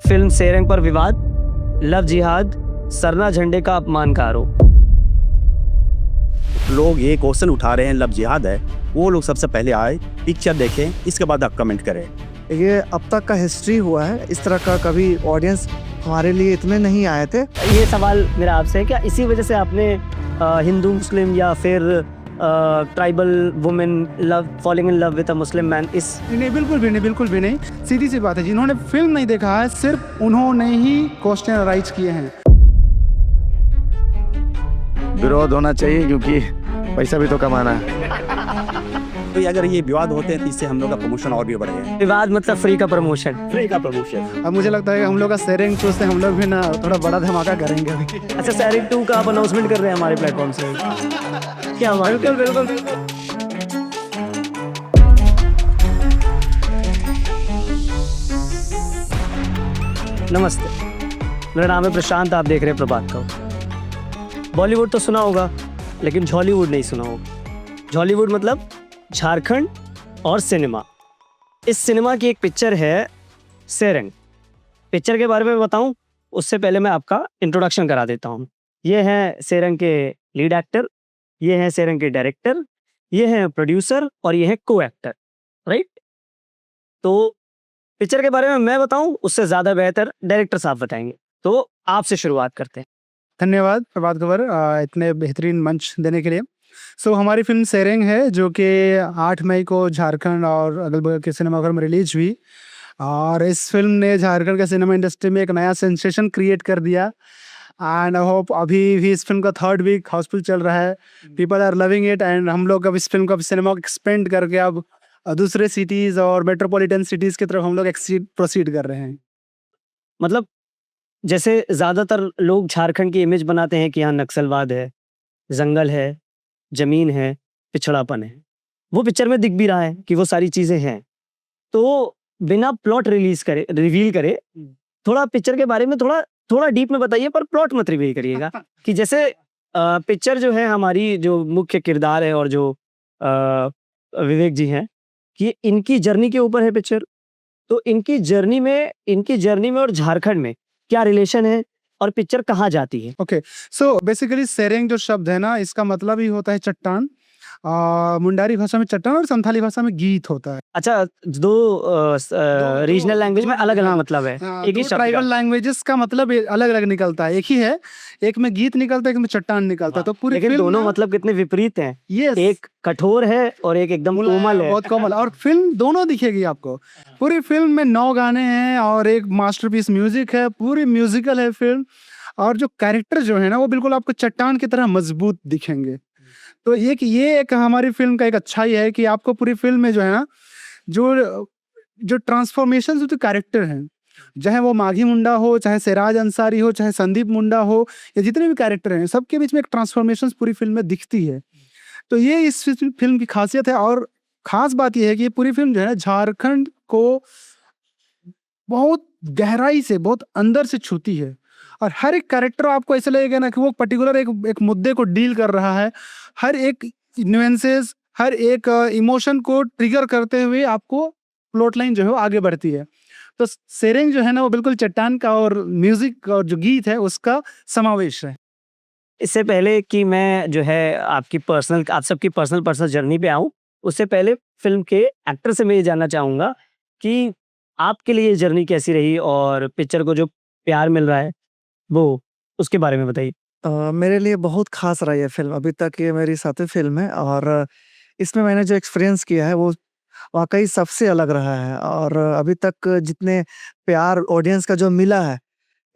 Film सेरेंग पर विवाद, love जिहाद, सरना झंडे का अपमान का आरोप। लोग ये क्वेश्चन उठा रहे हैं लव जिहाद है, वो लोग सबसे पहले आए, पिक्चर देखें, इसके बाद आप कमेंट करें। ये अब तक का हिस्ट्री हुआ है, इस तरह का कभी ऑडियंस हमारे लिए इतने नहीं आए थे। ये सवाल मेरा आपसे है, क्या इसी वजह से आपने हिंदू मुस्लिम या फिर tribal women love falling in love with a Muslim man इस नहीं, बिल्कुल भी नहीं। सीधी सी बात है, जिन्होंने फिल्म नहीं देखा है सिर्फ उन्होंने ही क्वेश्चन राइज किए हैं। विरोध होना चाहिए क्योंकि पैसा भी तो कमाना है। तो अगर ये विवाद होते हैं तो इससे हम लोग का प्रमोशन और भी बढ़ेगा। विवाद मतलब फ्री का प्रमोशन। फ्री का प्रमोशन। अब मुझे लगता है कि हम लोग का शेयरिंग शो से हम लोग भी ना थोड़ा बड़ा धमाका करेंगे अभी। अच्छा, सेरेंग 2 का आप अनाउंसमेंट कर रहे हैं हमारे प्लेटफॉर्म से? क्या बिल्कुल। नमस्ते, मेरा नाम है प्रशांत, आप देख रहे हैं प्रभात खबर। बॉलीवुड तो सुना होगा लेकिन झॉलीवुड नहीं सुना होगा। झॉलीवुड मतलब झारखंड और सिनेमा। इस सिनेमा की एक पिक्चर है सेरेंग। पिक्चर के बारे में बताऊं उससे पहले मैं आपका इंट्रोडक्शन करा देता हूं। ये हैं सेरेंग के लीड एक्टर, ये हैं सेरेंग के डायरेक्टर, ये हैं प्रोड्यूसर और ये हैं को एक्टर, राइट? तो पिक्चर के बारे में मैं बताऊं उससे ज़्यादा बेहतर डायरेक्टर साहब बताएंगे, तो आपसे शुरुआत करते हैं। धन्यवाद प्रभात खबर इतने बेहतरीन मंच देने के लिए। हमारी फिल्म सेरेंग है जो कि 8 मई को झारखंड और अगल बगल के सिनेमाघर में रिलीज हुई, और इस फिल्म ने झारखंड के सिनेमा इंडस्ट्री में एक नया सेंसेशन क्रिएट कर दिया। एंड आई होप अभी भी इस फिल्म का 3rd वीक हाउसफुल चल रहा है। People are loving it, and हम लोग अब इस फिल्म का सिनेमा को एक्सपेंड करके अब दूसरे सिटीज़ और मेट्रोपॉलिटन सिटीज़ की तरफ हम लोग प्रोसीड कर रहे हैं। मतलब जैसे ज़्यादातर लोग झारखंड की इमेज बनाते हैं कि यहाँ नक्सलवाद है, जंगल है, ज़मीन है, पिछड़ापन है। वो पिक्चर में दिख भी रहा है कि वो सारी चीज़ें हैं। तो बिना प्लॉट रिवील करे थोड़ा पिक्चर के बारे में थोड़ा डीप में बताइए, पर प्लॉट मत रिवील करिएगा। कि जैसे पिक्चर जो है, हमारी जो मुख्य किरदार है और जो विवेक जी हैं, कि इनकी जर्नी के ऊपर है पिक्चर। तो इनकी जर्नी में और झारखंड में क्या रिलेशन है और पिक्चर कहाँ जाती है? ओके, बेसिकली सेरेंग जो शब्द है ना, इसका मतलब ही होता है चट्टान। मुंडारी भाषा में चट्टान और संथाली भाषा में गीत होता है। अच्छा, दो रीजनल लैंग्वेज में अलग अलग मतलब है। एक ही शब्द ट्राइबल लैंग्वेजेस का मतलब अलग अलग निकलता है, एक ही है, एक में गीत निकलता है, एक में चट्टान निकलता है। तो पूरी लेकिन दोनों मतलब कितने विपरीत हैं। Yes. एक कठोर है और एक एकदम कोमल है। बहुत कोमल, और फिल्म दोनों दिखेगी आपको। पूरी फिल्म में 9 गाने हैं और एक मास्टरपीस म्यूजिक है, पूरी म्यूजिकल है फिल्म। और जो कैरेक्टर जो है ना, वो बिल्कुल आपको चट्टान की तरह मजबूत दिखेंगे। तो ये एक हमारी फिल्म का एक अच्छाई है कि आपको पूरी फिल्म में जो है ना, जो ट्रांसफॉर्मेशन जो कैरेक्टर हैं, चाहे वो माघी मुंडा हो, चाहे सिराज अंसारी हो, चाहे संदीप मुंडा हो, या जितने भी कैरेक्टर हैं, सबके बीच में एक ट्रांसफॉर्मेशन पूरी फिल्म में दिखती है। तो ये इस फिल्म की खासियत है। और खास बात यह है कि ये पूरी फिल्म जो है ना, झारखंड को बहुत गहराई से, बहुत अंदर से छूती है। और हर एक कैरेक्टर आपको ऐसे लगेगा ना कि वो पर्टिकुलर एक मुद्दे को डील कर रहा है। हर एक न्यूएंसेस, हर एक इमोशन को ट्रिगर करते हुए आपको प्लॉट लाइन जो है वो आगे बढ़ती है। तो सेरेंग जो है ना, वो बिल्कुल चट्टान का और म्यूजिक और जो गीत है उसका समावेश है। इससे पहले कि मैं जो है आप सबकी पर्सनल जर्नी पे आऊं, उससे पहले फिल्म के एक्टर से मैं ये जानना चाहूंगा कि आपके लिए ये जर्नी कैसी रही और पिक्चर को जो प्यार मिल रहा है वो उसके बारे में बताइए। मेरे लिए बहुत खास रहा ये फिल्म। अभी तक ये मेरी 7वीं फिल्म है, और इसमें मैंने जो एक्सपीरियंस किया है वो वाकई सबसे अलग रहा है। और अभी तक जितने प्यार ऑडियंस का जो मिला है,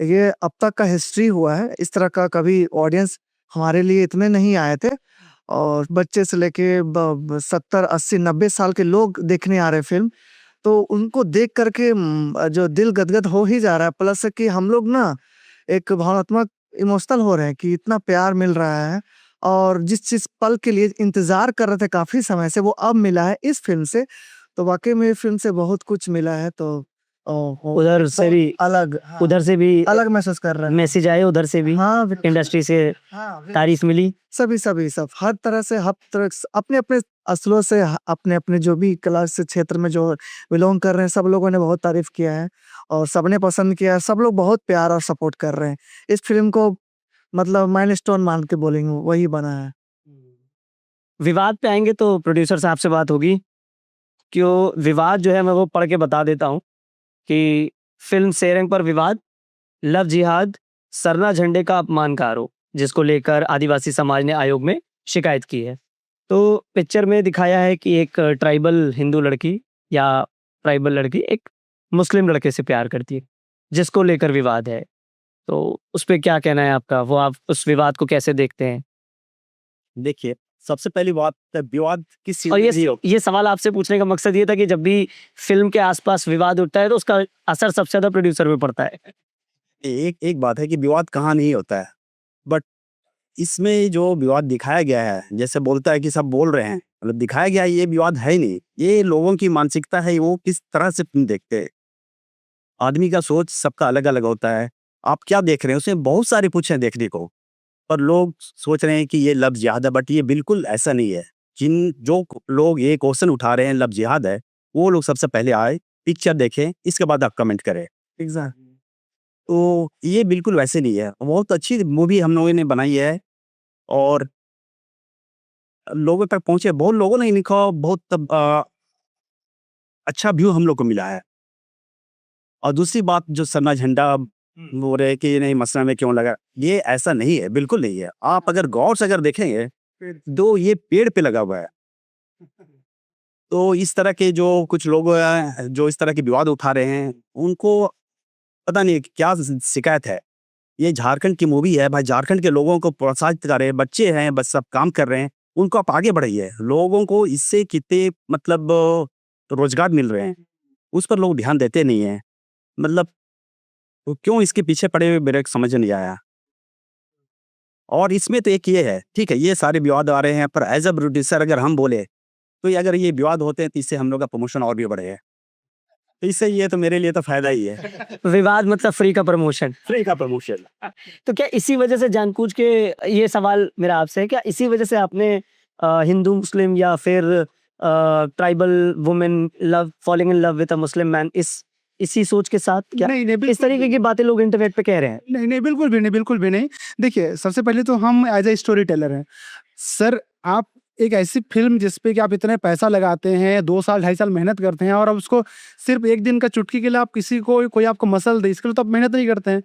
ये अब तक का हिस्ट्री हुआ है, इस तरह का कभी ऑडियंस हमारे लिए इतने नहीं आए थे। और बच्चे से लेके 70 80 90 साल के लोग देखने आ रहे फिल्म, तो उनको देख करके जो दिल गदगद हो ही जा रहा है। प्लस कि हम लोग ना एक भावनात्मक इमोशनल हो रहे हैं कि इतना प्यार मिल रहा है, और जिस पल के लिए इंतजार कर रहे थे काफी समय से, वो अब मिला है इस फिल्म से। तो वाकई में फिल्म से बहुत कुछ मिला है। तो ओहो, उधर से भी अलग, हाँ, उधर से भी अलग महसूस कर रहे हैं। मैसेज आए, उधर से भी हाँ, इंडस्ट्री से हाँ, तारीफ मिली। सभी सब हर तरह से अपने अपने असलों से अपने अपने जो भी कला से क्षेत्र में जो बिलोंग कर रहे हैं सब लोगों ने बहुत तारीफ किया है और सबने पसंद किया है। सब लोग बहुत प्यार और सपोर्ट कर रहे हैं इस फिल्म को। मतलब माइलस्टोन मान के बोलेंगे वही बना है। विवाद पे आएंगे तो प्रोड्यूसर साहब से बात होगी। क्यों विवाद जो है मैं वो पढ़ के बता देता हूँ कि फिल्म शेयरिंग पर विवाद, लव जिहाद, सरना झंडे का अपमान का आरोप, जिसको लेकर आदिवासी समाज ने आयोग में शिकायत की है। तो पिक्चर में दिखाया है कि एक ट्राइबल हिंदू लड़की या ट्राइबल लड़की एक मुस्लिम लड़के से प्यार करती है, जिसको लेकर विवाद है। तो उस पे क्या कहना है आपका? वो आप उस विवाद को कैसे देखते हैं? देखिए, सबसे पहली बात विवाद किस चीज़ और में नहीं हो। ये सवाल आपसे पूछने का मकसद ये था कि जब भी फिल्म के आसपास विवाद उठता है तो उसका असर सबसे ज्यादा प्रोड्यूसर पे पड़ता है। एक एक बात है कि विवाद कहाँ नहीं होता है, बट इसमें जो विवाद दिखाया गया है, जैसे बोलता है कि सब बोल रहे हैं, मतलब दिखाया गया है ये विवाद है ही नहीं। ये लोगों की मानसिकता है, वो किस तरह से फिल्म देखते हैं। आदमी का सोच सबका अलग-अलग होता है। आप क्या देख रहे हैं, उसमें बहुत सारे कुछ है देखने को, पर लोग सोच रहे हैं कि ये लव जिहाद है, बट ये बिल्कुल ऐसा नहीं है। जो लोग ये क्वेश्चन उठा रहे हैं लव जिहाद है, वो लोग सबसे पहले आए, पिक्चर देखें, इसके बाद आप कमेंट करें। एग्जैक्ट। तो ये बिल्कुल वैसे नहीं है। बहुत अच्छी मूवी हम लोगों ने बनाई है और लोगों तक पहुँचे। बहुत लोगों ने लिखा, बहुत अच्छा व्यू हम लोग को मिला है। और दूसरी बात जो सरना झंडा बोल रहे हैं कि नहीं मसला में क्यों लगा, ये ऐसा नहीं है, बिल्कुल नहीं है। आप अगर गौर से अगर देखेंगे तो ये पेड़ पे लगा हुआ है। तो इस तरह के जो कुछ लोग हैं जो इस तरह के विवाद उठा रहे हैं, उनको पता नहीं क्या शिकायत है। ये झारखंड की मूवी है भाई, झारखंड के लोगों को प्रोत्साहित कर रहे हैं, बच्चे हैं, बस सब काम कर रहे हैं, उनको आप आगे बढ़ाइए। लोगों को इससे कितने मतलब रोजगार मिल रहे हैं, उस पर लोग ध्यान देते नहीं हैं। मतलब तो क्यों इसके पीछे पड़े हुए मेरे को समझ नहीं आया। और इसमें तो एक ये है, ठीक है, ये सारे विवाद आ रहे हैं, पर एज अ प्रोड्यूसर अगर हम बोले तो ये अगर ये विवाद होते हैं तो इससे हम लोग का प्रमोशन और भी बढ़ेगा। तो इससे ये तो मेरे लिए तो फायदा ही है। विवाद मतलब फ्री का प्रमोशन। फ्री का प्रमोशन। तो क्या इसी वजह से जानबूझ के, ये सवाल मेरा आपसे है, क्या इसी वजह से आपने हिंदू मुस्लिम या फिर tribal women love falling in love with a Muslim man इसी सोच के साथ क्या नहीं नहीं इस बिल्कुल तरीके की बातें लोग इंटरनेट पे कह रहे हैं? नहीं नहीं बिल्कुल भी नहीं, बिल्कुल भी नहीं। देखिए, सबसे पहले तो हम एज ए स्टोरी टेलर हैं सर। आप एक ऐसी फिल्म जिसपे कि आप इतने पैसा लगाते हैं, 2 साल 2.5 साल मेहनत करते हैं और अब उसको सिर्फ एक दिन का चुटकी के लिए आप किसी को कोई आपको मसल दे, इसके लिए तो आप मेहनत नहीं करते हैं।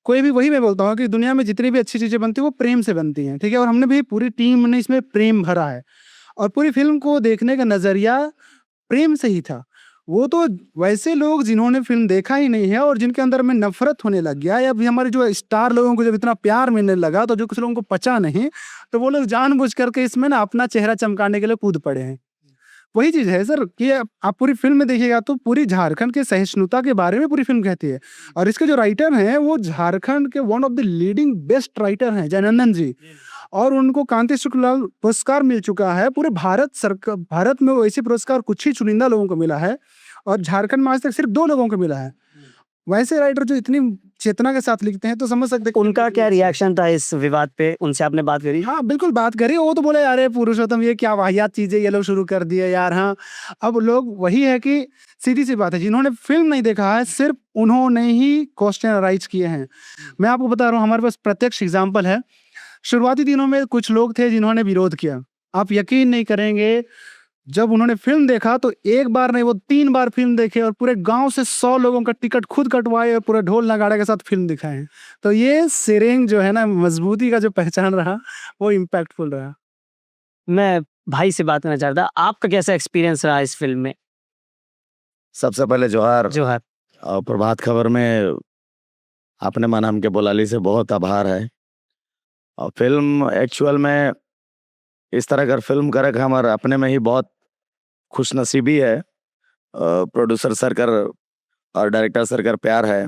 कोई भी, वही मैं बोलता हूँ कि दुनिया में जितनी भी अच्छी चीजें बनती है वो प्रेम से बनती हैं, ठीक है। और हमने भी पूरी टीम ने इसमें प्रेम भरा है और पूरी फिल्म को देखने का नजरिया प्रेम से ही था। वो तो वैसे लोग जिन्होंने फिल्म देखा ही नहीं है और जिनके अंदर में नफरत होने लग गया, या अभी हमारे जो स्टार लोगों को जब इतना प्यार मिलने लगा तो जो कुछ लोगों को पचा नहीं, तो वो लोग जानबूझ करके इसमें ना अपना चेहरा चमकाने के लिए कूद पड़े हैं। वही चीज है सर कि आप पूरी फिल्म में देखिएगा तो पूरी झारखंड के सहिष्णुता के बारे में पूरी फिल्म कहती है। और इसके जो राइटर हैं वो झारखंड के one of the leading best writer हैं, जयनंदन जी। और उनको कांति शुक्लाल पुरस्कार मिल चुका है। पूरे भारत में वो ऐसे पुरस्कार कुछ ही चुनिंदा लोगों को मिला है और झारखंड में आज तक सिर्फ 2 लोगों को मिला है। वैसे राइटर जो इतनी चेतना के साथ लिखते हैं तो समझ सकते हैं उनका क्या रिएक्शन था इस विवाद पे? उनसे आपने बात करी? हाँ बिल्कुल बात करी। वो तो बोले यार ये पुरुषोत्तम ये क्या वाहियात चीजें ये लोग शुरू कर दिए यार। हाँ, अब लोग वही है कि सीधी सी बात है, जिन्होंने फिल्म नहीं देखा है सिर्फ उन्होंने ही क्वेश्चन राइज किए हैं। मैं आपको बता रहा हूँ, हमारे पास प्रत्यक्ष एग्जाम्पल है। शुरुआती दिनों में कुछ लोग थे जिन्होंने विरोध किया। आप यकीन नहीं करेंगे, जब उन्होंने फिल्म देखा तो 1 बार नहीं वो 3 बार फिल्म देखे और पूरे गांव से 100 लोगों का टिकट खुद कटवाए और पूरे ढोल नगाड़े के साथ फिल्म दिखाए हैं। तो ये शेयरिंग जो है ना, मजबूती का जो पहचान रहा वो इम्पैक्टफुल रहा। मैं भाई से बात करना चाहता, आपका कैसा एक्सपीरियंस रहा इस फिल्म में? सबसे पहले जोहार। जोहार। और प्रभात खबर में आपने माना हमके बोलाली से बहुत आभार है। और फिल्म एक्चुअल में इस तरह अगर फिल्म करे हमारे अपने में ही बहुत खुशनसीबी है। प्रोड्यूसर सर कर और डायरेक्टर सर कर प्यार है।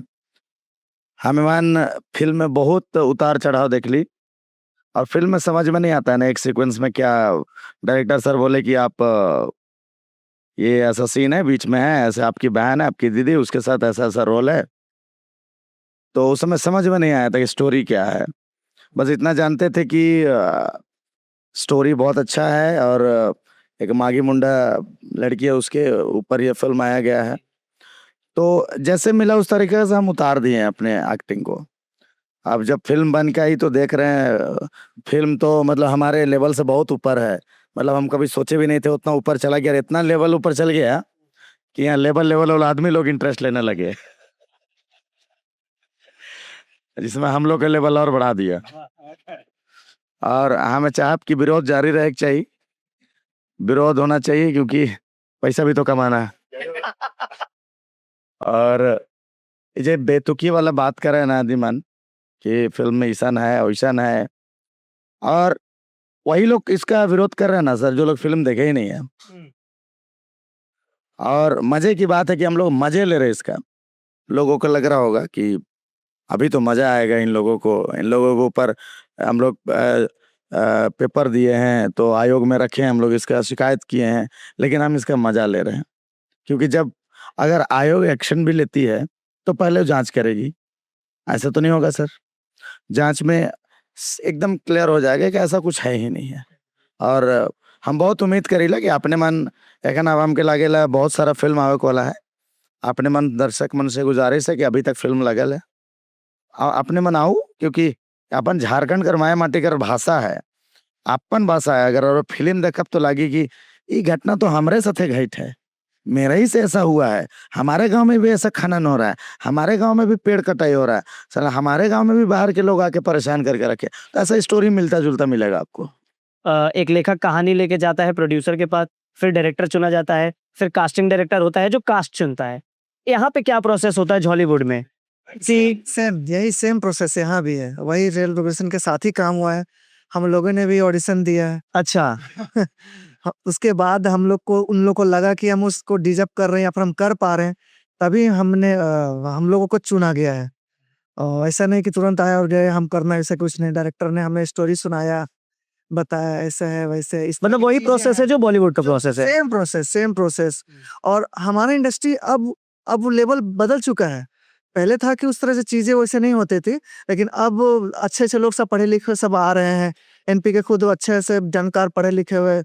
हमें मान फिल्म में बहुत उतार चढ़ाव देख ली और फिल्म में समझ में नहीं आता है ना एक सीक्वेंस में क्या। डायरेक्टर सर बोले कि आप ये ऐसा सीन है, बीच में है, ऐसे आपकी बहन है, आपकी दीदी, उसके साथ ऐसा ऐसा रोल है। तो उस समय समझ में नहीं आया था कि स्टोरी क्या है। बस इतना जानते थे कि स्टोरी बहुत अच्छा है और एक मागी मुंडा लड़की है, उसके ऊपर ये फिल्म आया गया है। तो जैसे मिला उस तरीके से हम उतार दिए हैं अपने एक्टिंग को। अब जब फिल्म बन के आई तो देख रहे हैं, फिल्म तो मतलब हमारे लेवल से बहुत ऊपर है। मतलब हम कभी सोचे भी नहीं थे उतना ऊपर चला गया, और इतना लेवल ऊपर चल गया कि यहाँ लेवल लेवल वाले आदमी लोग इंटरेस्ट लेने लगे, जिसमें हम लोग का लेवल और बढ़ा दिया। और हमें चाहत कि विरोध जारी रहे चाहिए, विरोध होना चाहिए, क्योंकि पैसा भी तो कमाना है। और ये बेतुकी वाला बात कर रहे हैं ना आदिमान, कि फिल्म में ईशान है वैसन है, और वही लोग इसका विरोध कर रहे हैं ना सर, जो लोग फिल्म देखे ही नहीं है। और मजे की बात है कि हम लोग मजे ले रहे हैं इसका। लोगों को लग रहा होगा कि अभी तो मजा आएगा इन लोगों के ऊपर हम लोग पेपर दिए हैं, तो आयोग में रखे हैं, हम लोग इसका शिकायत किए हैं, लेकिन हम इसका मजा ले रहे हैं। क्योंकि जब अगर आयोग एक्शन भी लेती है तो पहले जांच करेगी, ऐसा तो नहीं होगा सर। जांच में एकदम क्लियर हो जाएगा कि ऐसा कुछ है ही नहीं है। और हम बहुत उम्मीद करीला कि अपने मन एखन आवाम के लागेला बहुत सारा फिल्म आवे वाला है। अपने मन दर्शक मन से गुजारिश है कि अभी तक फिल्म लगल है, अपने मन आओ, क्योंकि अपन झारखंड कर माया माटी कर भाषा है, अपन भाषा है। अगर और फिल्म देखब तो लागी कि ये घटना तो हमरे साथे घटित है, मेरा ही से ऐसा हुआ है, हमारे गांव में भी ऐसा खनन हो रहा है, हमारे गांव में भी पेड़ कटाई हो रहा है, साला हमारे गांव में भी बाहर के लोग आके परेशान करके रखे। तो ऐसा स्टोरी मिलता जुलता मिलेगा आपको। एक लेखक कहानी लेके जाता है प्रोड्यूसर के पास, फिर डायरेक्टर चुना जाता है, फिर कास्टिंग डायरेक्टर होता है जो कास्ट चुनता है। यहाँ पे क्या प्रोसेस होता है हॉलीवुड में? सेम यही सेम प्रोसेस यहाँ भी है, वही रेल प्रोग्रेशन के साथ ही काम हुआ है। हम लोगों ने भी ऑडिशन दिया है। अच्छा। उसके बाद हम लोग को उन लोग को लगा कि हम उसको डिजर्व कर रहे हैं या फिर हम कर पा रहे हैं, तभी हम लोगों को चुना गया है। ऐसा नहीं कि तुरंत आया और गए हम करना, ऐसा कुछ नहीं। डायरेक्टर ने हमें स्टोरी सुनाया, बताया ऐसा है वैसे है, इस मतलब वही प्रोसेस है जो बॉलीवुड का प्रोसेस है। Same process. और हमारा इंडस्ट्री अब लेवल बदल चुका है। पहले था कि उस तरह से चीजें वैसे नहीं होती थी, लेकिन अब अच्छे लोग सब पढ़े लिखे सब आ रहे हैं। एनपी के खुद अच्छे से जानकार पढ़े लिखे हुए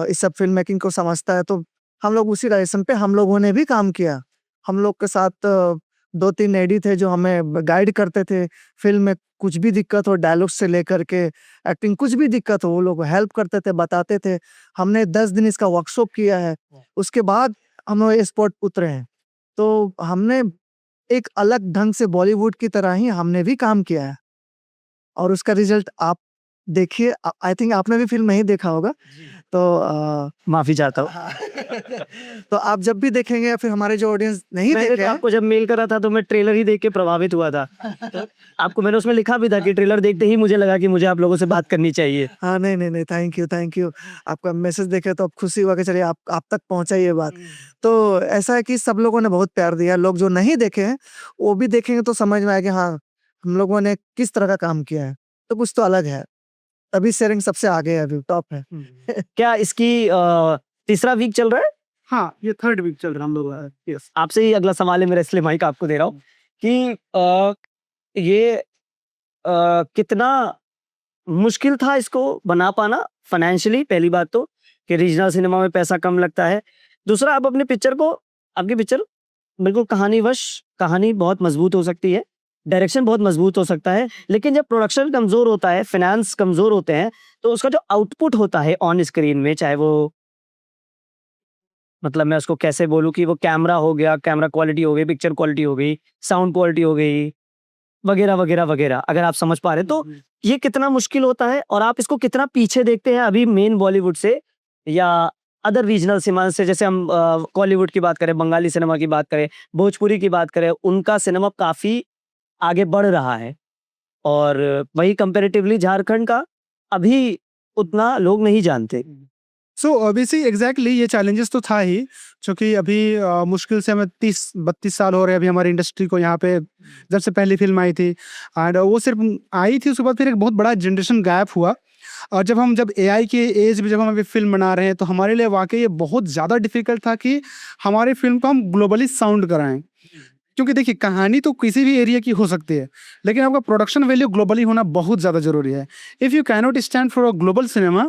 इस सब फिल्म मेकिंग को समझता है। तो हम लोग उसी डायरेक्शन पे हम लोगों ने भी काम किया। हम लोग के साथ 2-3 एडी थे जो हमें गाइड करते थे। फिल्म में कुछ भी दिक्कत हो, डायलॉग से लेकर के एक्टिंग कुछ भी दिक्कत हो, वो लोग हेल्प करते थे, बताते थे। हमने 10 दिन इसका वर्कशॉप किया है, उसके बाद हम लोग स्पॉट उतरे हैं। तो हमने एक अलग ढंग से बॉलीवुड की तरह ही हमने भी काम किया है, और उसका रिजल्ट आप देखिए। आई थिंक आपने भी फिल्म नहीं देखा होगा, तो माफी चाहता हूँ। तो आप जब भी देखेंगे या फिर हमारे जो ऑडियंस नहीं मैंने देखे तो हैं, आपको जब मेल करा था तो मैं ट्रेलर ही देख के प्रभावित हुआ था। तो आपको मैंने उसमें लिखा भी था कि ट्रेलर देखते ही मुझे लगा कि मुझे आप लोगों से बात करनी चाहिए। हाँ नहीं, थैंक यू। आपका मैसेज देखे तो अब खुशी हुआ कि चलिए आप तक पहुंचा ये बात। तो ऐसा है कि सब लोगों ने बहुत प्यार दिया। लोग जो नहीं देखे हैं वो भी देखेंगे तो समझ में आएगा हाँ हम लोगों ने किस तरह का काम किया है। तो कुछ तो अलग है, तभी शेयरिंग सबसे आगे है, अभी टॉप है। क्या इसकी तीसरा वीक चल रहा है? हाँ, ये 3rd वीक चल रहा है हम लोग। यस। आपसे ही अगला सवाल है मेरा, इसलिए माइक आपको दे रहा हूँ कि ये कितना मुश्किल था इसको बना पाना फाइनेंशियली? पहली बात तो कि रीजनल सिनेमा में पैसा कम लगता है। दूसरा, आप अपने पिक्चर को, आपकी पिक्चर बिल्कुल कहानी बहुत मजबूत हो सकती है, डायरेक्शन बहुत मजबूत हो सकता है, लेकिन जब प्रोडक्शन कमजोर होता है, फाइनेंस कमजोर होते हैं, तो उसका जो आउटपुट होता है ऑन स्क्रीन में, चाहे वो मतलब मैं उसको कैसे बोलूँ कि वो कैमरा हो गया, कैमरा क्वालिटी हो गई, पिक्चर क्वालिटी हो गई, साउंड क्वालिटी हो गई, वगैरह वगैरह वगैरह, अगर आप समझ पा रहे हैं तो ये कितना मुश्किल होता है और आप इसको कितना पीछे देखते हैं अभी मेन बॉलीवुड से या अदर रीजनल सिनेमा से? जैसे हम कॉलीवुड की बात करें, बंगाली सिनेमा की बात करें, भोजपुरी की बात करें, उनका सिनेमा काफी आगे बढ़ रहा है, और वही कंपैरेटिवली झारखंड का अभी उतना लोग नहीं जानते। सो ऑब्वियसली एग्जैक्टली ये चैलेंजेस तो था ही, क्योंकि अभी मुश्किल से हमें 30-32 साल हो रहे हैं अभी हमारी इंडस्ट्री को यहाँ पे, जब से पहली फिल्म आई थी। एंड वो सिर्फ आई थी, उसके बाद फिर एक बहुत बड़ा जनरेशन गैप हुआ। और जब एआई के एज में जब हम अभी फ़िल्म बना रहे हैं, तो हमारे लिए वाक़ई ये बहुत ज़्यादा डिफ़िकल्ट था कि हमारी फ़िल्म को हम ग्लोबली साउंड कराएँ। क्योंकि देखिए, कहानी तो किसी भी एरिया की हो सकती है, लेकिन आपका प्रोडक्शन वैल्यू ग्लोबली होना बहुत ज़्यादा ज़रूरी है। If you can not stand for a global cinema,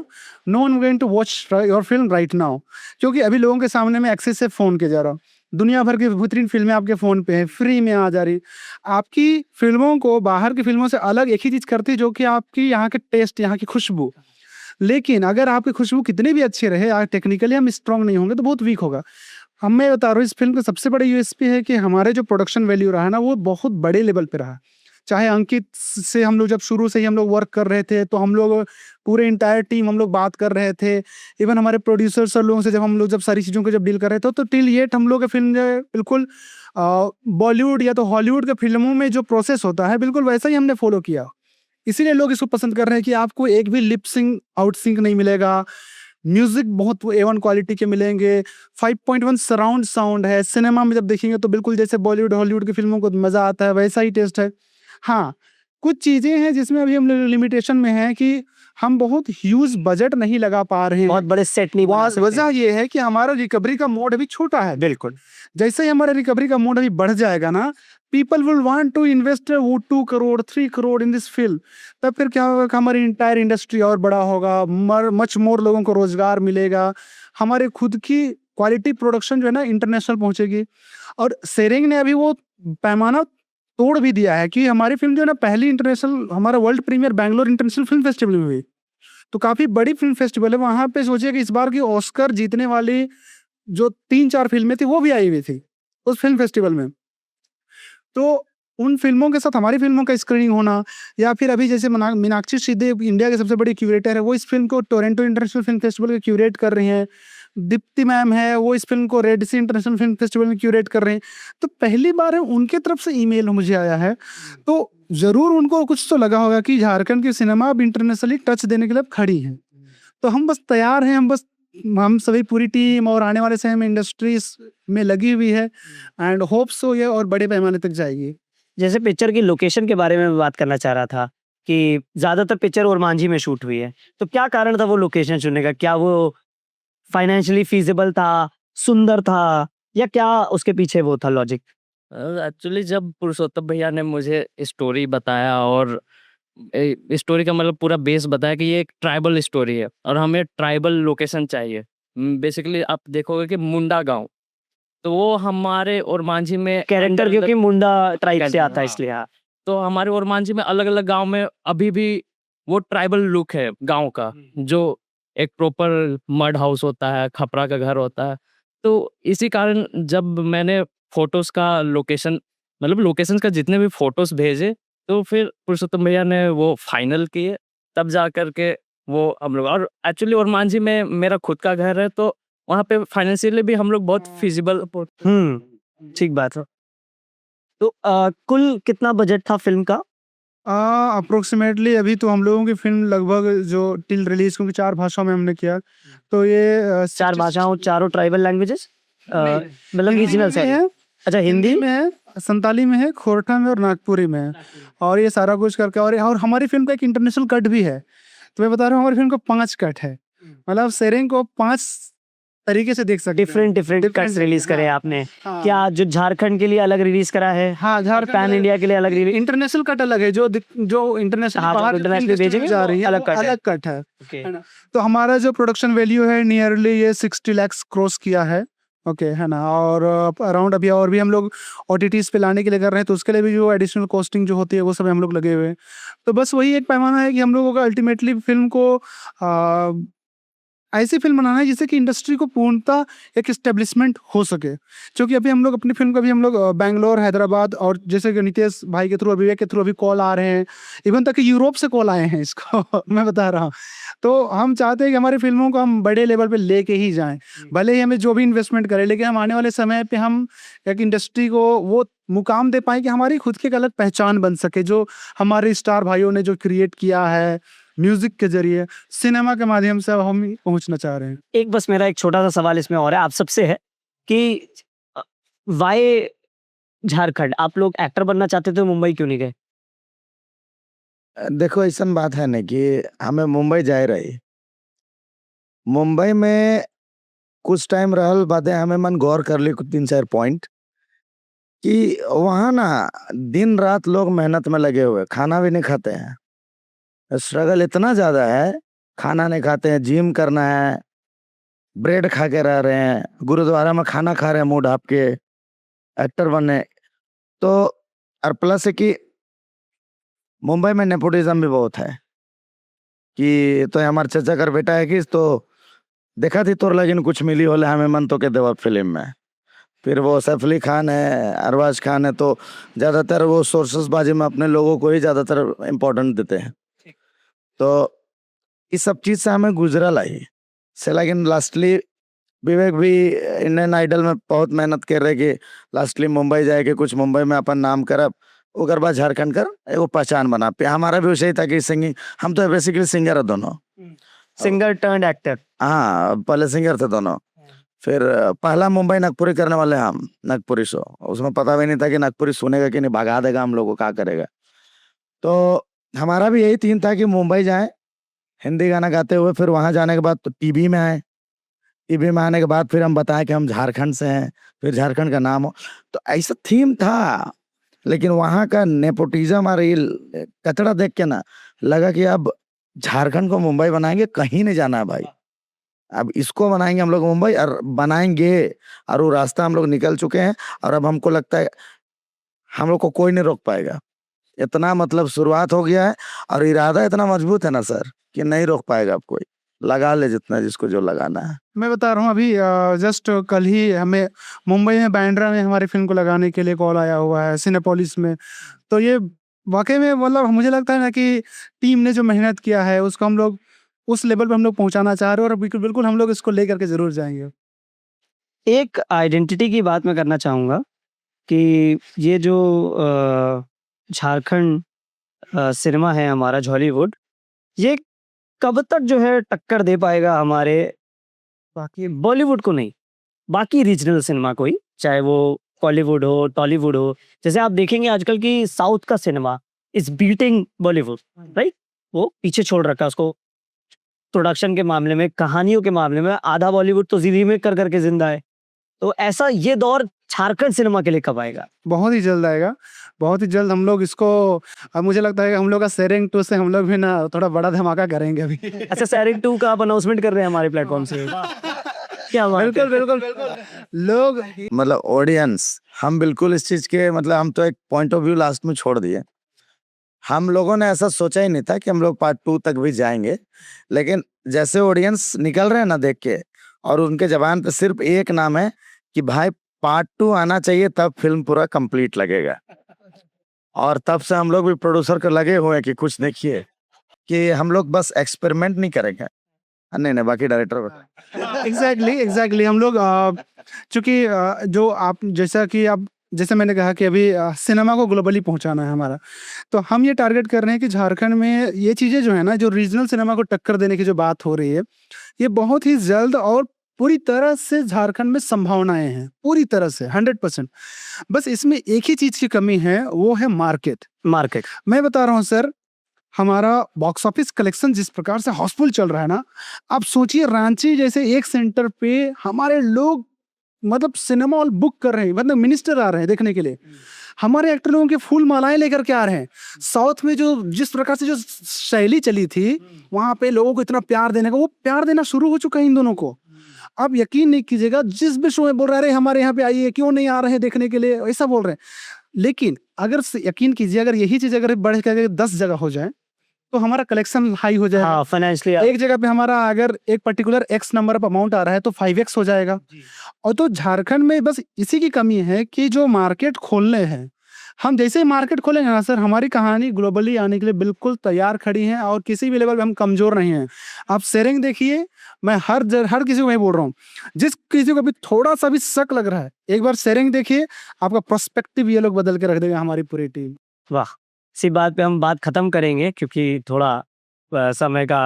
no one going to watch your film right now. क्योंकि अभी लोगों के सामने में एक्सेस है फ़ोन के ज़रा, दुनिया भर की बेहतरीन फ़िल्में आपके फ़ोन पे हैं, फ्री में आ जा रही। आपकी फ़िल्मों को बाहर की फ़िल्मों से अलग एक ही चीज़ करती है, जो कि आपकी यहाँ के टेस्ट, यहाँ की खुशबू। लेकिन अगर आपकी खुशबू कितनी भी अच्छी रहे, टेक्निकली हम स्ट्रॉन्ग नहीं होंगे तो बहुत वीक होगा। हम मैं बता रहा हूँ, इस फ़िल्म का सबसे बड़ा यूएसपी है कि हमारे जो प्रोडक्शन वैल्यू रहा ना, वो बहुत बड़े लेवल पे रहा। चाहे अंकित से हम लोग जब शुरू से ही हम लोग वर्क कर रहे थे, तो हम लोग पूरे एंटायर टीम हम लोग बात कर रहे थे। इवन हमारे प्रोड्यूसर सर लोगों से जब सारी चीज़ों को जब डील कर रहे थे, तो टिल येट हम लोग की फ़िल्म जो है बिल्कुल बॉलीवुड या तो हॉलीवुड के फ़िल्मों में जो प्रोसेस होता है, बिल्कुल वैसा ही हमने फ़ॉलो किया। इसीलिए लोग इसको पसंद कर रहे हैं कि आपको एक भी लिप सिंक, आउट सिंक नहीं मिलेगा। म्यूजिक बहुत A1 क्वालिटी के मिलेंगे। 5.1 सराउंड साउंड है। सिनेमा में जब देखेंगे तो बिल्कुल जैसे बॉलीवुड, हॉलीवुड की फ़िल्मों को मज़ा आता है, वैसा ही टेस्ट है। हाँ, कुछ चीज़ें हैं जिसमें अभी हम लिमिटेशन में हैं कि हम बहुत ह्यूज बजट नहीं लगा पा रहे हैं। बहुत बड़े सेट नहीं बना सकते। वजह ये है कि हमारा रिकवरी का मोड अभी छोटा है। बिल्कुल, जैसे ही हमारा रिकवरी का मोड अभी बढ़ जाएगा ना, people will want to invest 2 crore 3 crore in this film. तब फिर क्या होगा कि हमारी इंटायर इंडस्ट्री और बड़ा होगा, मच मोर लोगों को रोजगार मिलेगा, हमारे खुद की क्वालिटी प्रोडक्शन जो है ना इंटरनेशनल पहुंचेगी। और सेरेंग ने अभी वो पैमाना तोड़ भी दिया है कि हमारी फिल्म जो है ना, पहली इंटरनेशनल, हमारा world premiere Bangalore international film festival में हुई। तो काफ़ी बड़ी फिल्म फेस्टिवल है। वहाँ पे सोचिए कि इस बार की ऑस्कर जीतने वाली जो 3-4 फिल्में थी, वो भी आई हुई थी उस फिल्म फेस्टिवल में। तो उन फिल्मों के साथ हमारी फिल्मों का स्क्रीनिंग होना, या फिर अभी जैसे मीनाक्षी सिद्धे इंडिया के सबसे बड़ी क्यूरेटर है, वो इस फिल्म को टोरंटो इंटरनेशनल फिल्म फेस्टिवल में क्यूरेट कर रही हैं। दीप्ति मैम है, वो इस फिल्म को रेड सी इंटरनेशनल फिल्म फेस्टिवल में क्यूरेट कर रहे हैं। तो पहली बार है उनके तरफ से ईमेल मुझे आया है, तो ज़रूर उनको कुछ तो लगा होगा कि झारखंड की सिनेमा अब इंटरनेशनली टच देने के लिए अब खड़ी है। तो हम बस तैयार हैं, हम सभी पूरी टीम और आने वाले समय में इंडस्ट्रीज में लगी हुई है, एंड होप सो ये और बड़े पैमाने तक जाएगी। जैसे पिक्चर की लोकेशन के बारे में मैं बात करना चाह रहा था कि ज़्यादातर पिक्चर ओरमांझी में शूट हुई है, तो क्या कारण था वो लोकेशन चुनने का? क्या वो फाइनेंशियली फीजिबल था, सुंदर था, या क्या उसके पीछे वो था लॉजिक? एक्चुअली जब पुरुषोत्तम भैया ने मुझे स्टोरी बताया और स्टोरी का मतलब पूरा बेस बताया कि ये एक ट्राइबल स्टोरी है और हमें ट्राइबल लोकेशन चाहिए। बेसिकली आप देखोगे कि मुंडा गांव, तो वो हमारे ओरमांझी में कैरेक्टर अंदर क्योंकि मुंडा ट्राइब से कैरेक्टर, आता है, हाँ। इसलिए हाँ। तो हमारे ओरमांझी में अलग अलग गांव में अभी भी वो ट्राइबल लुक है गांव का, जो एक प्रॉपर मड हाउस होता है, खपरा का घर होता है। तो इसी कारण जब मैंने फोटोज का लोकेशन, मतलब लोकेशन का जितने भी फोटोज भेजे, तो फिर पुरुषोत्तम भैया ने वो फाइनल किए, तब जा करके वो हम लोग। और एक्चुअली ओरमांझी में मेरा खुद का घर है, तो वहाँ पे फाइनेंशियली भी हम लोग बहुत फिजिबल। ठीक बात है। तो कुल कितना बजट था फिल्म का? अप्रोक्सीमेटली अभी तो हम लोगों की फिल्म लगभग जो टिल रिलीज, क्योंकि 4 भाषाओं में हमने किया, तो ये 4 भाषाओं, चारों ट्राइबल लैंग्वेजेस, मतलब हिंदी रीजनल में से है, अच्छा, हिंदी में है, संताली में है, खोरठा में और नागपुरी में है। और ये सारा कुछ करके, और हमारी फिल्म का एक इंटरनेशनल कट भी है। तो मैं बता रहा हूँ, हमारी फिल्म का 5 कट है, मतलब सेरेंग को 5 तरीके से देख सकते हैं। डिफरेंट कट्स रिलीज करे आपने। हाँ। क्या जो झारखंड के लिए अलग रिलीज करा है? हाँ, झारखंड पैन इंडिया के लिए अलग रिलीज? इंटरनेशनल कट अलग है, जो इंटरनेशनल हाँ, बाहर इंटरनेशनल भेजेंगे जा रही है, अलग कट है। अलग कट है। ओके। है ना? तो हमारा जो प्रोडक्शन वैल्यू है नियरली ये 60 लाख क्रॉस किया है। ओके, है ना? और अराउंड अभी और भी हम लोग OTTs पे लाने के लिए कर रहे हैं, तो उसके लिए भी जो एडिशनल कॉस्टिंग जो होती है वो सब हम लोग लगे हुए हैं। तो बस वही एक पैमाना है कि हम लोगों का अल्टीमेटली फिल्म को ऐसी फिल्म बनाना है जिससे कि इंडस्ट्री को पूर्णतः एक एस्टेब्लिशमेंट हो सके। क्योंकि अभी हम लोग अपनी फिल्म का भी हम लोग बैंगलोर, हैदराबाद, और जैसे कि नितेश भाई के थ्रू, विवेक के थ्रू अभी कॉल आ रहे हैं, इवन तक कि यूरोप से कॉल आए हैं इसको मैं बता रहा हूँ। तो हम चाहते हैं कि हमारी फिल्मों को हम बड़े लेवल पे लेके ही जाएं, भले ही हमें जो भी इन्वेस्टमेंट करें, लेकिन हम आने वाले समय पे हम एक इंडस्ट्री को वो मुकाम दे पाएँ कि हमारी खुद की एक अलग पहचान बन सके, जो हमारे स्टार भाइयों ने जो क्रिएट किया है म्यूजिक के जरिए, सिनेमा के माध्यम से अब हम पहुंचना चाह रहे हैं। एक बस मेरा एक छोटा सा सवाल इसमें और है, आप सबसे है कि वाई झारखंड? आप लोग एक्टर बनना चाहते थे, मुंबई क्यों नहीं गए? देखो ऐसन बात है ना कि हमें मुंबई जाए रही मुंबई में कुछ टाइम रहल बादे हमें मन गौर कर ली कुछ 3-4 पॉइंट कि वहाँ ना दिन रात लोग मेहनत में लगे हुए खाना भी नहीं खाते हैं स्ट्रगल इतना ज्यादा है खाना नहीं खाते हैं जिम करना है ब्रेड खा के रह रहे हैं गुरुद्वारा में खाना खा रहे हैं मुंह ढाप के एक्टर बनने तो और प्लस है कि मुंबई में नेपोटिज्म भी बहुत है कि तो हमारे चाचा का बेटा है कि तो देखा थी तोर लेकिन कुछ मिली होले हमें मन तो के देवा फिल्म में फिर वो सैफ अली खान है अरबाज खान है तो ज्यादातर वो सोर्सेस बाजी में अपने लोगों को ही ज्यादातर इम्पोर्टेंट देते हैं तो इस सब चीज से हमें गुजरा लाई से लेकिन लास्टली विवेक भी इंडियन आइडल में बहुत मेहनत कर रहे कि लास्टली मुंबई जाए के कुछ मुंबई में अपन नाम करब ओकर बाद झारखंड कर एगो पहचान बना पे हमारा भी वैसे ही था कि सिंगिंग हम तो बेसिकली सिंगर है दोनों सिंगर टर्न्ड एक्टर। हाँ पहले सिंगर थे दोनों फिर पहला मुंबई नागपुरी करने वाले हम नागपुरी शो उसमें पता भी नहीं था कि नागपुरी सुनेगा कि नहीं भगा देगा हम लोग को क्या करेगा तो हमारा भी यही थीम था कि मुंबई जाए हिंदी गाना गाते हुए फिर वहां जाने के बाद तो टीवी में आए टीवी में आने के बाद फिर हम बताएं कि हम झारखंड से हैं फिर झारखंड का नाम हो तो ऐसा थीम था लेकिन वहां का नेपोटिज्म और ये कचड़ा देख के ना लगा कि अब झारखंड को मुंबई बनाएंगे कहीं नहीं जाना है भाई अब इसको बनाएंगे हम लोग मुंबई और बनाएंगे और वो रास्ता हम लोग निकल चुके हैं और अब हमको लगता है हम लोग को कोई नहीं रोक पाएगा इतना मतलब शुरुआत हो गया है और इरादा इतना मजबूत है ना सर कि नहीं रोक पाएगा अब कोई लगा ले जितना जिसको जो लगाना है मैं बता रहा हूँ अभी जस्ट कल ही हमें मुंबई में बांद्रा में हमारी फिल्म को लगाने के लिए कॉल आया हुआ है सिनेपोलिस में तो ये वाकई में मतलब मुझे लगता है ना कि टीम ने जो मेहनत किया है उसको हम लोग उस लेवल पे हम लोग पहुंचाना चाह रहे हैं और बिल्कुल बिल्कुल हम लोग इसको लेकर के जरूर जाएंगे। एक आइडेंटिटी की बात मैं करना चाहूँगा कि ये जो झारखंड सिनेमा है हमारा जॉलीवुड ये कब तक जो है टक्कर दे पाएगा हमारे बाकी बॉलीवुड को नहीं बाकी रीजनल सिनेमा को ही चाहे वो कॉलीवुड हो टॉलीवुड हो जैसे आप देखेंगे आजकल की साउथ का cinema is beating Bollywood right वो पीछे छोड़ रखा है उसको प्रोडक्शन के मामले में कहानियों के मामले में आधा बॉलीवुड तो रीमेक कर करके जिंदा है तो ऐसा ये दौर झारखंड सिनेमा के लिए कब आएगा? बहुत ही जल्द आएगा बहुत ही जल्द हम लोग इसको अब मुझे लगता है कि हम लोग का शेयरिंग 2 से हम लोग भी ना थोड़ा बड़ा धमाका करेंगे अभी। अच्छा शेयरिंग 2 का आप अनाउंसमेंट कर रहे हैं हमारे प्लेटफॉर्म से क्या बात है? बिल्कुल बिल्कुल बिल्कुल लोग मतलब ऑडियंस हम बिल्कुल इस चीज के मतलब हम तो एक पॉइंट ऑफ व्यू लास्ट में छोड़ दिए हम लोगों ने ऐसा सोचा ही नहीं था कि हम लोग पार्ट 2 तक भी जाएंगे लेकिन जैसे ऑडियंस निकल रहे हैं ना देख के और उनके जबान पे सिर्फ एक नाम है कि भाई पार्ट 2 आना चाहिए तब फिल्म पूरा कंप्लीट लगेगा और तब से हम लोग भी प्रोड्यूसर के लगे हुए हैं कि कुछ देखिए कि हम लोग बस एक्सपेरिमेंट नहीं करेंगे नहीं बाकी डायरेक्टर एग्जैक्टली हम लोग चूंकि जो आप जैसा कि आप जैसे मैंने कहा कि अभी सिनेमा को ग्लोबली पहुंचाना है हमारा तो हम ये टारगेट कर रहे हैं कि झारखंड में ये चीज़ें जो है ना जो रीजनल सिनेमा को टक्कर देने की जो बात हो रही है ये बहुत ही जल्द और पूरी तरह से झारखंड में संभावनाएं हैं पूरी तरह से 100%। बस इसमें एक ही चीज़ की कमी है वो है मार्केट। मैं बता रहा हूँ सर हमारा बॉक्स ऑफिस कलेक्शन जिस प्रकार से हाउसफुल चल रहा है ना आप सोचिए रांची जैसे एक सेंटर पे हमारे लोग मतलब सिनेमा हॉल बुक कर रहे हैं मतलब मिनिस्टर आ रहे हैं देखने के लिए हमारे एक्टर लोगों के फूल मालाएं लेकर के आ रहे हैं। साउथ में जो जिस प्रकार से जो शैली चली थी वहां पे लोगों को इतना प्यार देने का वो प्यार देना शुरू हो चुका है इन दोनों को। आप यकीन नहीं कीजिएगा जिस भी शो में बोल रहे हैं हमारे यहाँ पे आइए क्यों नहीं आ रहे हैं देखने के लिए ऐसा बोल रहे हैं लेकिन अगर यकीन कीजिए अगर यही चीज अगर बढ़ कर 10 जगह हो जाए तो हमारा कलेक्शन हाई हो जाएगा। हाँ, फाइनेंशियली एक जगह पे हमारा अगर एक particular X number of amount आ रहा है तो 5x हो जाएगा। और तो झारखंड में बस इसी की कमी है कि जो मार्केट खोलने हैं हम जैसे ही मार्केट खोलेंगे ना सर हमारी कहानी ग्लोबली आने के लिए बिल्कुल तैयार खड़ी है और किसी भी लेवल पे हम कमजोर नहीं हैं। आप शेयरिंग देखिए मैं हर किसी को मैं बोल रहा हूँ जिस किसी को भी थोड़ा सा भी शक लग रहा है एक बार शेयरिंग देखिए आपका पर्सपेक्टिव ये लोग बदल के रख देगा हमारी पूरी टीम। वाह इसी बात पे हम बात खत्म करेंगे क्योंकि थोड़ा समय का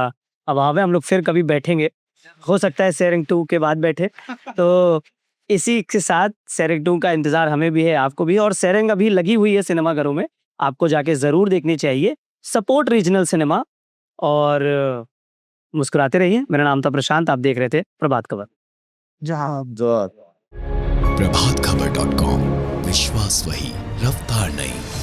अभाव है हम लोग फिर कभी बैठेंगे हो सकता है शेयरिंग 2 के बाद बैठे तो इसी के साथ शेयरिंग 2 का इंतजार हमें भी है आपको भी और शेयरिंग अभी लगी हुई है सिनेमाघरों में आपको जाके जरूर देखनी चाहिए सपोर्ट रीजनल सिनेमा और मुस्कुराते रहिए। मेरा नाम था प्रशांत, आप देख रहे थे प्रभात खबर। जहाँ जो प्रभातखबर.com, विश्वास वही, रफ्तार नहीं।